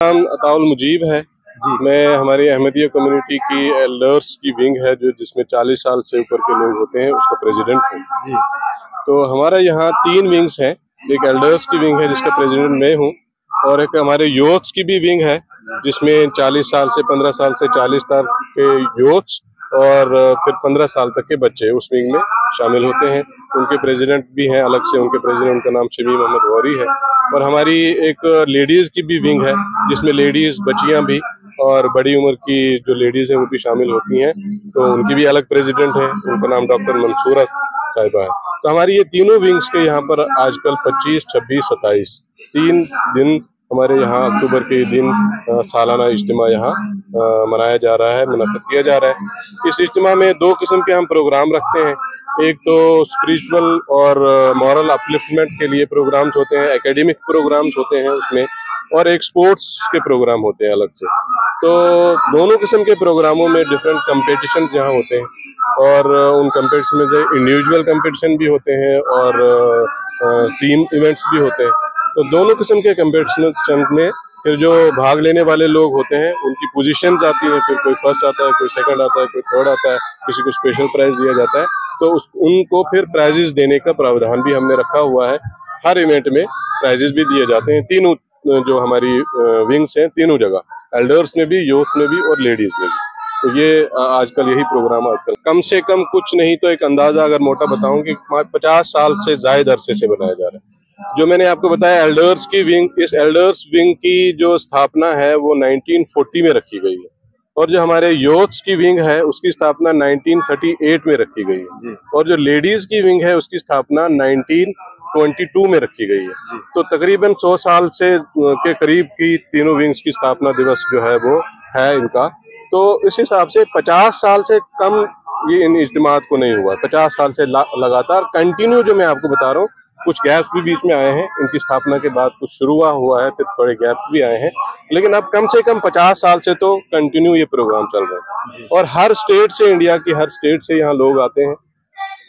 नाम अताउल मुजीब है जी। मैं हमारी अहमदिया कम्युनिटी की एल्डर्स की विंग है जो जिसमें 40 साल से ऊपर के लोग होते हैं, उसका प्रेसिडेंट हूँ जी। तो हमारा यहाँ 3 विंग्स हैं। एक एल्डर्स की विंग है जिसका प्रेसिडेंट मैं हूँ, और एक हमारे यूथ्स की भी विंग है जिसमें 40 साल से 15 साल से 40 साल के यूथ्स और फिर 15 साल तक के बच्चे उस विंग में शामिल होते हैं। उनके प्रेसिडेंट भी हैं अलग से, उनके प्रेसिडेंट उनका नाम शमी मोहम्मद गौरी है। और हमारी एक लेडीज की भी विंग है जिसमें लेडीज बच्चियां भी और बड़ी उम्र की जो लेडीज हैं वो भी शामिल होती हैं, तो उनकी भी अलग प्रेसिडेंट है, उनका नाम डॉक्टर मंसूरा साहिबा है। तो हमारी ये तीनों विंग्स के यहाँ पर आजकल 25, 26, 27 3 दिन हमारे यहाँ अक्टूबर के दिन सालाना इज्तिमा यहाँ मनाया जा रहा है, मुनक़्क़िद किया जा रहा है। इस इज्तिमा में 2 किस्म के हम प्रोग्राम रखते हैं। एक तो स्पिरिचुअल और मॉरल अपलिफ्टमेंट के लिए प्रोग्राम्स होते हैं, एकेडमिक प्रोग्राम्स होते हैं उसमें, और एक स्पोर्ट्स के प्रोग्राम होते हैं अलग से। तो दोनों किस्म के प्रोग्रामों में डिफरेंट कंपटीशंस यहाँ होते हैं, और उन कंपटीशन में जो इंडिविजुअल कंपटीशन भी होते हैं और टीम इवेंट्स भी होते हैं। तो दोनों किस्म के कंपटीशन में फिर जो भाग लेने वाले लोग होते हैं उनकी पोजीशंस आती हैं, फिर कोई फर्स्ट आता है, कोई सेकंड आता है, कोई थर्ड आता है, किसी को स्पेशल प्राइज दिया जाता है। तो उनको फिर प्राइजेस देने का प्रावधान भी हमने रखा हुआ है। हर इवेंट में प्राइजेस भी दिए जाते हैं, तीनों जो हमारी विंग्स हैं, तीनों जगह, एल्डर्स में भी, यूथ में भी और लेडीज में भी। तो ये आजकल यही प्रोग्राम आजकल कम से कम कुछ नहीं तो एक अंदाजा अगर मोटा बताऊं कि 50 साल से ज्यादा अरसे से बनाया जा रहा है। जो मैंने आपको बताया एल्डर्स की विंग, इस एल्डर्स विंग की जो स्थापना है वो 1940 में रखी गई है, और जो हमारे यूथ्स की विंग है उसकी स्थापना 1938 में रखी गई है, और जो लेडीज की विंग है उसकी स्थापना 1922 में रखी गई है। तो तकरीबन 100 साल से के करीब की तीनों विंग्स की स्थापना दिवस जो है वो है इनका। तो इस हिसाब से 50 साल से कम ये इन इज्तिमात को नहीं हुआ। 50 साल से लगातार कंटिन्यू, जो मैं आपको बता रहा हूँ, कुछ गैप्स भी बीच में आए हैं, इनकी स्थापना के बाद कुछ शुरू हुआ है, फिर थोड़े गैप्स भी आए हैं, लेकिन अब कम से कम 50 साल से तो कंटिन्यू ये प्रोग्राम चल रहे हैं। और हर स्टेट से, इंडिया की हर स्टेट से यहाँ लोग आते हैं।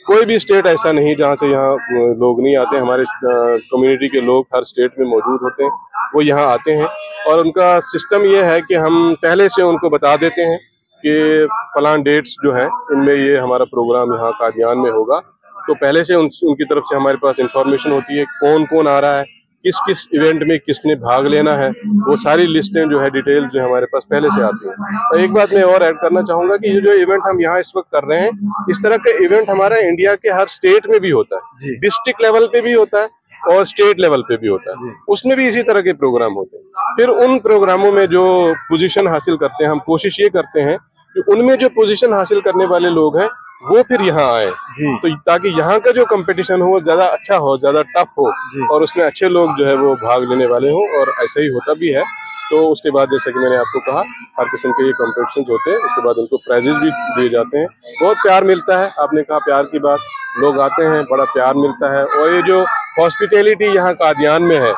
कोई भी स्टेट ऐसा नहीं जहाँ से यहाँ लोग नहीं आते। हमारे कम्युनिटी के लोग हर स्टेट में मौजूद होते हैं, वो यहाँ आते हैं। और उनका सिस्टम ये है कि हम पहले से उनको बता देते हैं कि फलां डेट्स जो है इनमें ये हमारा प्रोग्राम यहाँ कादियान में होगा। तो पहले से उनकी तरफ से हमारे पास इंफॉर्मेशन होती है कौन कौन आ रहा है, किस किस इवेंट में किसने भाग लेना है, वो सारी लिस्टें जो है, डिटेल्स जो हमारे पास पहले से आती हैं। और एक बात मैं और ऐड करना चाहूँगा कि ये जो इवेंट हम यहाँ इस वक्त कर रहे हैं, इस तरह का इवेंट हमारा इंडिया के हर स्टेट में भी होता है, डिस्ट्रिक्ट लेवल पे भी होता है और स्टेट लेवल पे भी होता है, उसमें भी इसी तरह के प्रोग्राम होते हैं। फिर उन प्रोग्रामों में जो पोजीशन हासिल करते हैं, हम कोशिश ये करते हैं कि उनमें जो पोजीशन हासिल करने वाले लोग हैं वो फिर यहाँ आए, तो ताकि यहाँ का जो कंपटीशन हो वो ज्यादा अच्छा हो, ज्यादा टफ हो, और उसमें अच्छे लोग जो है वो भाग लेने वाले हों, और ऐसा ही होता भी है। तो उसके बाद जैसे कि मैंने आपको कहा, हर किस्म के ये कॉम्पिटिशन होते हैं, उसके बाद उनको प्राइजेस भी दिए जाते हैं। बहुत प्यार मिलता है, आपने कहा प्यार की बात, लोग आते हैं, बड़ा प्यार मिलता है। और ये जो हॉस्पिटैलिटी यहाँ कादियान में है,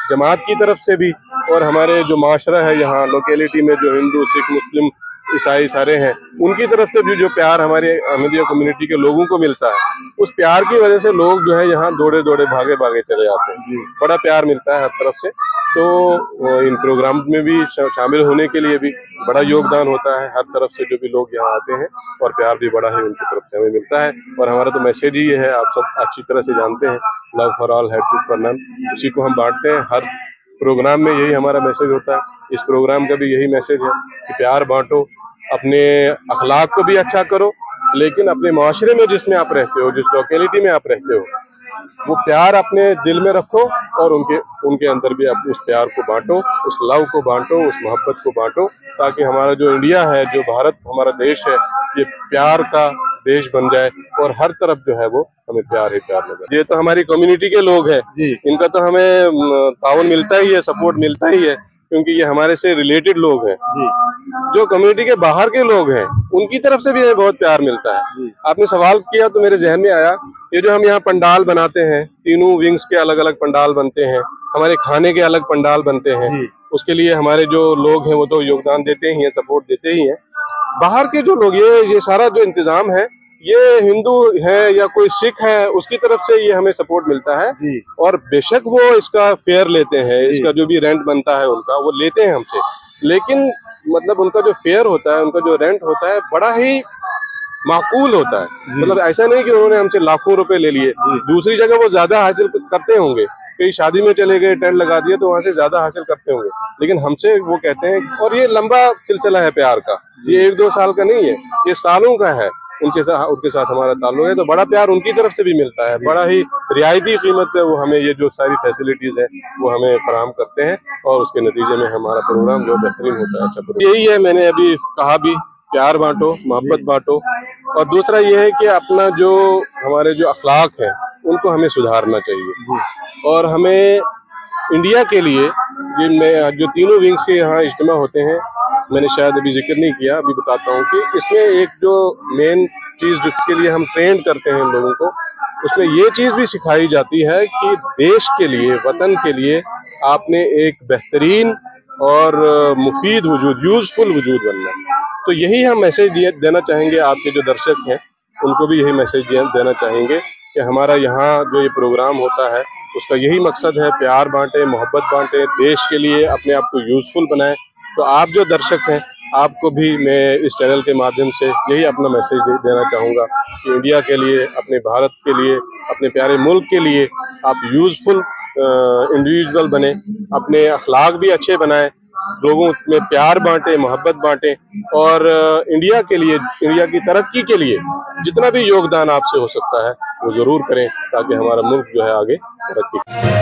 जमात की तरफ से भी, और हमारे जो माशरा है यहाँ लोकेलिटी में, जो हिंदू, सिख, मुस्लिम, ईसाई सारे हैं, उनकी तरफ से भी जो प्यार हमारे अहमदिया कम्युनिटी के लोगों को मिलता है, उस प्यार की वजह से लोग जो है यहाँ दौड़े दौड़े भागे भागे चले जाते हैं। बड़ा प्यार मिलता है हर तरफ से। तो इन प्रोग्राम में भी शामिल होने के लिए भी बड़ा योगदान होता है हर तरफ से, जो भी लोग यहाँ आते हैं, और प्यार भी बड़ा है उनकी तरफ से हमें मिलता है। और हमारा तो मैसेज ही ये है, आप सब अच्छी तरह से जानते हैं, love for all, hatred for none, उसी को हम बांटते हैं हर प्रोग्राम में। यही हमारा मैसेज होता है। इस प्रोग्राम का भी यही मैसेज है कि प्यार बांटो, अपने अखलाक को भी अच्छा करो, लेकिन अपने माशरे में जिसमें आप रहते हो, जिस लोकेलिटी में आप रहते हो, वो प्यार अपने दिल में रखो, और उनके अंदर भी आप उस प्यार को बांटो, उस लव को बांटो, उस मोहब्बत को बांटो, ताकि हमारा जो इंडिया है, जो भारत हमारा देश है, ये प्यार का देश बन जाए, और हर तरफ जो है वो हमें प्यार ही प्यार लगे। ये तो हमारी कम्युनिटी के लोग हैं, इनका तो हमें ताउन मिलता ही है, सपोर्ट मिलता ही है, क्योंकि ये हमारे से रिलेटेड लोग हैं। जो कम्युनिटी के बाहर के लोग हैं, उनकी तरफ से भी हमें बहुत प्यार मिलता है। आपने सवाल किया तो मेरे जहन में आया, ये जो हम यहाँ पंडाल बनाते हैं, तीनों विंग्स के अलग अलग पंडाल बनते हैं, हमारे खाने के अलग पंडाल बनते हैं, उसके लिए हमारे जो लोग हैं वो तो योगदान देते ही हैं, सपोर्ट देते ही हैं। बाहर के जो लोग, ये सारा जो इंतजाम है, ये हिंदू है या कोई सिख है, उसकी तरफ से ये हमें सपोर्ट मिलता है जी। और बेशक वो इसका फेयर लेते हैं, इसका जो भी रेंट बनता है उनका वो लेते हैं हमसे, लेकिन मतलब उनका जो फेयर होता है, उनका जो रेंट होता है बड़ा ही माकूल होता है। मतलब ऐसा नहीं कि उन्होंने हमसे लाखों रुपए ले लिए, दूसरी जगह वो ज्यादा हासिल करते होंगे, कहीं शादी में चले गए टेंट लगा दिए तो वहां से ज्यादा हासिल करते होंगे, लेकिन हमसे वो कहते हैं, और ये लंबा सिलसिला है प्यार का, ये 1-2 साल का नहीं है, ये सालों का है। उनके साथ हमारा ताल्लुक है, तो बड़ा प्यार उनकी तरफ से भी मिलता है, बड़ा ही रियायती कीमत पे वो हमें ये जो सारी फैसिलिटीज है वो हमें फराहम करते हैं, और उसके नतीजे में हमारा प्रोग्राम जो बेहतरीन होता है। अच्छा, यही है, मैंने अभी कहा भी, प्यार बांटो, मोहब्बत बांटो, और दूसरा ये है कि अपना जो हमारे जो अखलाक हैं उनको हमें सुधारना चाहिए। और हमें इंडिया के लिए जिनमें जो तीनों विंग्स के यहाँ इज्तिमा होते हैं, मैंने शायद अभी जिक्र नहीं किया, अभी बताता हूँ कि इसमें एक जो मेन चीज़ जिसके लिए हम ट्रेन करते हैं इन लोगों को, उसमें ये चीज़ भी सिखाई जाती है कि देश के लिए, वतन के लिए आपने एक बेहतरीन और मुफीद वजूद, यूजफुल वजूद बनना है। तो यही हम मैसेज देना चाहेंगे, आपके जो दर्शक हैं उनको भी यही मैसेज देना चाहेंगे कि हमारा यहाँ जो ये प्रोग्राम होता है उसका यही मकसद है, प्यार बांटे, मोहब्बत बांटे, देश के लिए अपने आप को यूजफुल बनाएं। तो आप जो दर्शक हैं, आपको भी मैं इस चैनल के माध्यम से यही अपना मैसेज देना चाहूँगा कि इंडिया के लिए, अपने भारत के लिए, अपने प्यारे मुल्क के लिए आप यूजफुल इंडिविजुअल बने, अपने अखलाक भी अच्छे बनाएं, लोगों में प्यार बांटे, मोहब्बत बांटे, और इंडिया के लिए, इंडिया की तरक्की के लिए जितना भी योगदान आपसे हो सकता है वो जरूर करें, ताकि हमारा मुल्क जो है आगे तरक्की करे।